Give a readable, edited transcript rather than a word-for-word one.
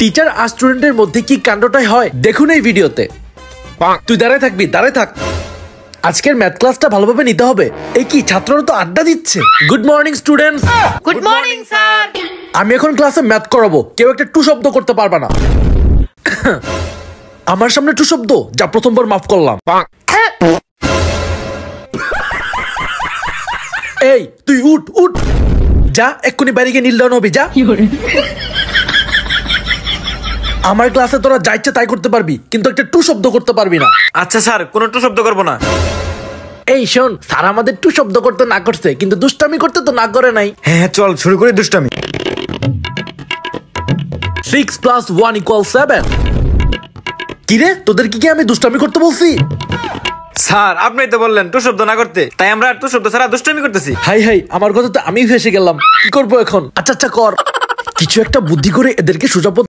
Teacher আর স্টুডেন্টের মধ্যে কি কাণ্ডটাই হয় দেখুন এই ভিডিওতে। তুই দাঁড়ায় থাকবি, দাঁড়ায় থাক। আজকের ম্যাথ ক্লাসটা ভালোভাবে নিতে হবে। এই কি ছাত্ররা তো আড্ডা দিচ্ছে। Good morning students. Good morning sir. আমি এখন ক্লাসে ম্যাথ করাবো, কেউ একটা টু শব্দ করতে পারবে না। আমার সামনে টু শব্দ, যা প্রথমবার মাফ করলাম। এই তুই উঠ উঠ, যা এক্ষুনি বাইরে গিয়ে নীল ডাউন হবি, যা। আমার ক্লাসে তোরা যা ইচ্ছা তাই করতে পারবি, কিন্তু একটা টু শব্দ করতে পারবি না। আচ্ছা স্যার, কোনো টু শব্দ করবো না। এই শোন, স্যার আমাদের টু শব্দ করতে না করছে, কিন্তু দুষ্টামি করতে তো না করে নাই। হ্যাঁ চল শুরু করি দুষ্টামি। 6 + 1 = 7। কিরে, তোদেরকে কি আমি দুষ্টামি করতে বলছি? স্যার আপনি তো বললেন টু শব্দ না করতে, তাই আমরা টু শব্দ ছাড়া দুষ্টামি করতেছি। হাই হাই, আমার কথা তো আমি ফেসে গেলাম। কি করবো এখন? আচ্ছা আচ্ছা কর, কিছু একটা বুদ্ধি করে এদেরকে সোজা